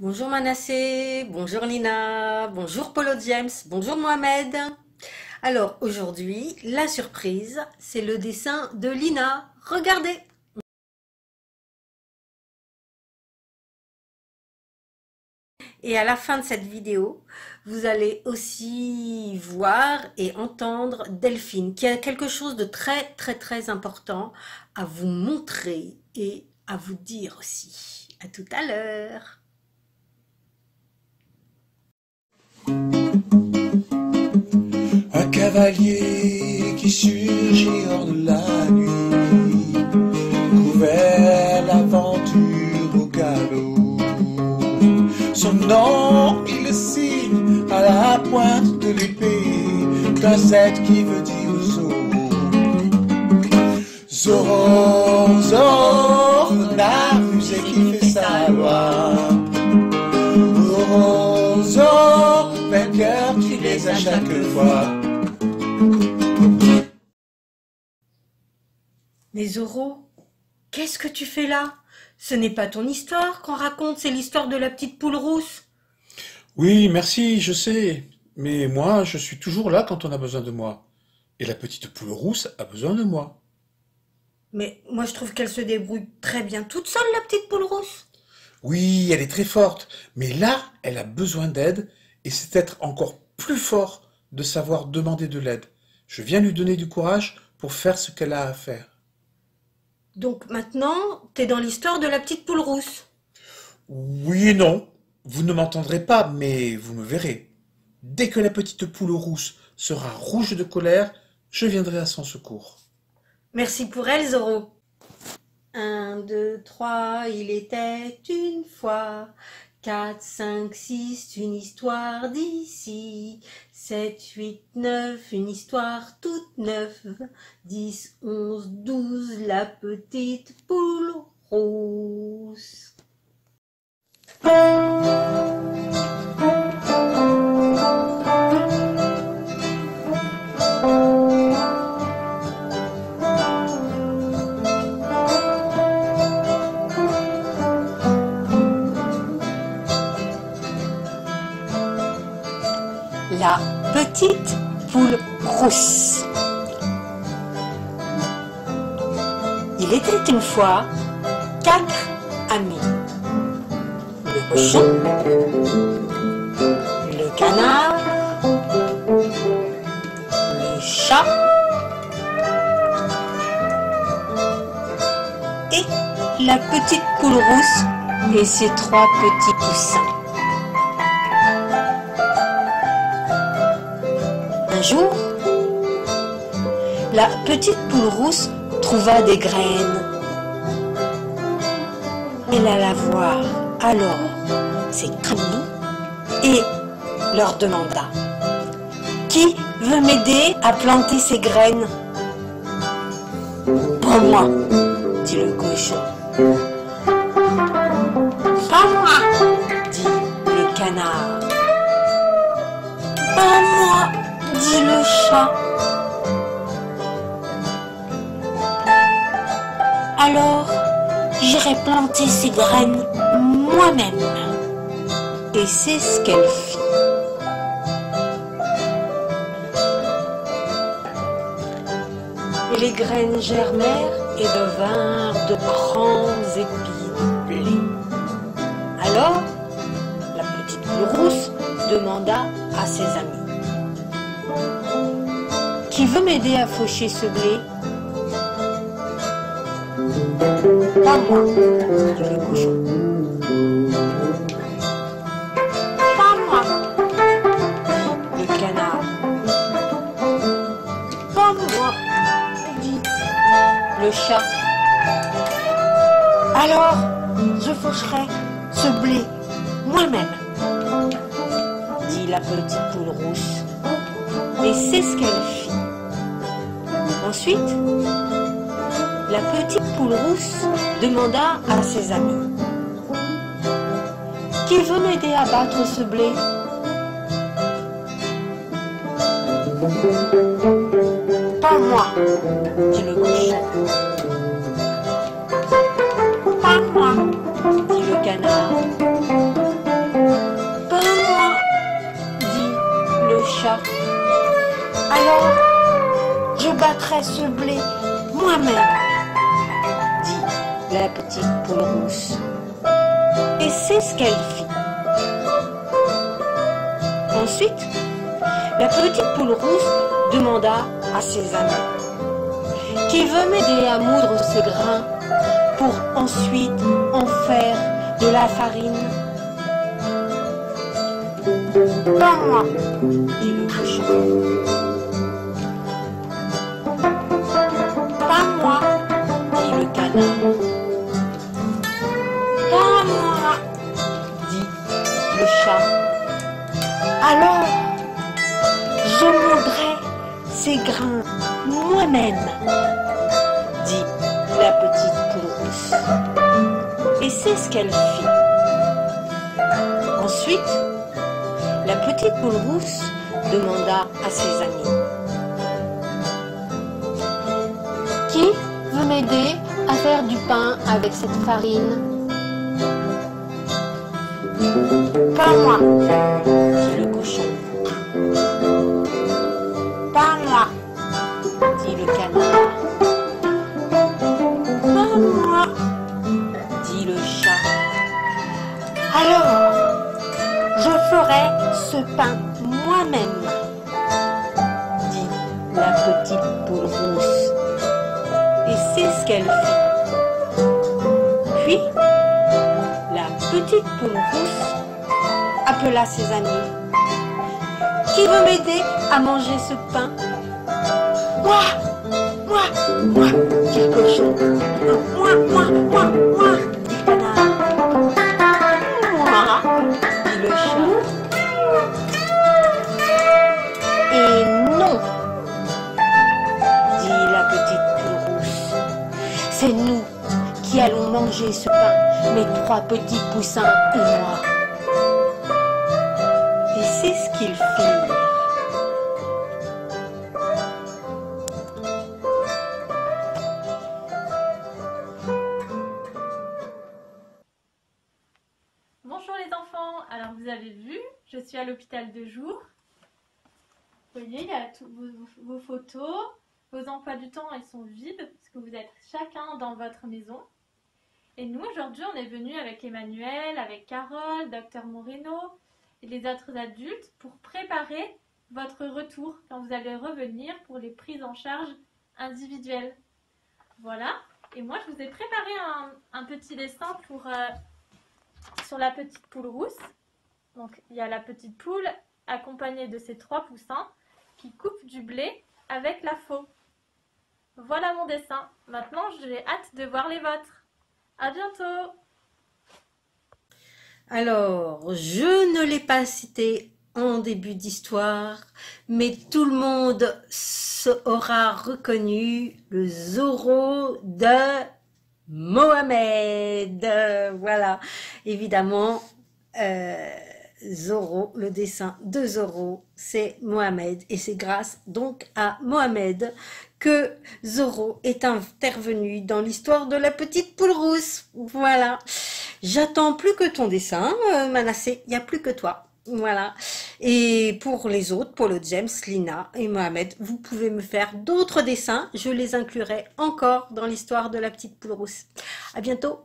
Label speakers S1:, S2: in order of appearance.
S1: Bonjour Manassé, bonjour Lina, bonjour Polo James, bonjour Mohamed. Alors aujourd'hui, la surprise, c'est le dessin de Lina. Regardez. Et à la fin de cette vidéo, vous allez aussi voir et entendre Delphine, qui a quelque chose de très important à vous montrer et à vous dire aussi. À tout à l'heure.
S2: Un cavalier qui surgit hors de la nuit, couvert l'aventure au galop. Son nom, il le signe à la pointe de l'épée d'un Z qui veut dire Zorro. Zorro, Zorro, renard rusé qui fait sa loi. Zorro, Zorro, vainqueur, tu les as chaque fois.
S1: Mais Zorro, qu'est-ce que tu fais là? Ce n'est pas ton histoire qu'on raconte, c'est l'histoire de la petite poule rousse.
S2: Oui, merci, je sais. Mais moi, je suis toujours là quand on a besoin de moi. Et la petite poule rousse a besoin de moi.
S1: Mais moi je trouve qu'elle se débrouille très bien toute seule, la petite poule rousse.
S2: Oui, elle est très forte. Mais là, elle a besoin d'aide. Et c'est être encore plus fort de savoir demander de l'aide. Je viens lui donner du courage pour faire ce qu'elle a à faire.
S1: Donc maintenant, t'es dans l'histoire de la petite poule rousse.
S2: Oui et non. Vous ne m'entendrez pas, mais vous me verrez. Dès que la petite poule rousse sera rouge de colère, je viendrai à son secours.
S1: Merci pour elle, Zorro. 1, 2, 3, il était une fois. 4, 5, 6, une histoire d'ici. 7, 8, 9, une histoire toute neuve. 10, 11, 12, la petite poule rousse. La petite poule rousse. Il était une fois 4 amis. Le cochon, le canard, le chat et la petite poule rousse et ses 3 petits poussins. Un jour, la petite poule rousse trouva des graines. Elle alla voir alors ses amis et leur demanda: qui veut m'aider à planter ces graines? Pas moi, dit le cochon. Pas moi, dit le canard. Pas moi, dit le chat. Alors, j'irai planter ces graines moi-même. Et c'est ce qu'elle fit. Et les graines germèrent et devinrent de grands épis blés. Alors, la petite poule rousse demanda à ses amis: qui veut m'aider à faucher ce blé? Pas moi, dit le cochon. Pas moi, le canard. Pas moi, dit le chat. Alors, je faucherai ce blé moi-même, dit la petite poule rousse. Et c'est ce qu'elle fit. Ensuite, la petite poule rousse demanda à ses amis: qui veut m'aider à battre ce blé? Pas moi, dit le cochon. Pas moi, dit le canard. chat. Alors, je battrai ce blé moi-même, dit la petite poule rousse. Et c'est ce qu'elle fit. Ensuite, la petite poule rousse demanda à ses amis: qui veut m'aider à moudre ces grains pour ensuite en faire de la farine? Pas moi, dit le cochon. Pas moi, dit le canard. Pas moi, dit le chat. Alors, je moudrai ces grains moi-même, dit la petite poule rousse. Et c'est ce qu'elle fit. Ensuite, la petite poule rousse demanda à ses amis: qui veut m'aider à faire du pain avec cette farine? Pas moi, dit le cochon. Pas moi, dit le canard. Pas moi, dit le chat. Alors, je ferai ce pain moi-même, dit la petite poule rousse. Et c'est ce qu'elle fit. Puis, la petite poule rousse appela ses amis. Qui veut m'aider à manger ce pain? Moi, dit le cochon. Moi, dit le canard. Moi, dit le chat. Et non, dit la petite poule rousse. C'est nous qui allons manger ce pain, mes trois petits poussins et moi. Et c'est ce qu'ils firent.
S3: Bonjour les enfants, alors vous avez vu, je suis à l'hôpital de jour. Vous voyez, il y a vos photos, vos emplois du temps, ils sont vides parce que vous êtes chacun dans votre maison. Et nous, aujourd'hui, on est venus avec Emmanuel, avec Carole, Dr Moreno et les autres adultes pour préparer votre retour quand vous allez revenir pour les prises en charge individuelles. Voilà, et moi je vous ai préparé un petit dessin sur la petite poule rousse. Donc il y a la petite poule accompagnée de ses trois poussins qui coupent du blé avec la faux. Voilà mon dessin. Maintenant j'ai hâte de voir les vôtres. À bientôt.
S1: Alors, je ne l'ai pas cité en début d'histoire, mais tout le monde aura reconnu le Zorro de Mohamed. Voilà, évidemment, Zorro, le dessin de Zorro, c'est Mohamed. Et c'est grâce donc à Mohamed que Zorro est intervenu dans l'histoire de la petite poule rousse. Voilà. J'attends plus que ton dessin, Manassé. Il n'y a plus que toi. Voilà. Et pour les autres, Paulo James, Lina et Mohamed, vous pouvez me faire d'autres dessins. Je les inclurai encore dans l'histoire de la petite poule rousse. À bientôt.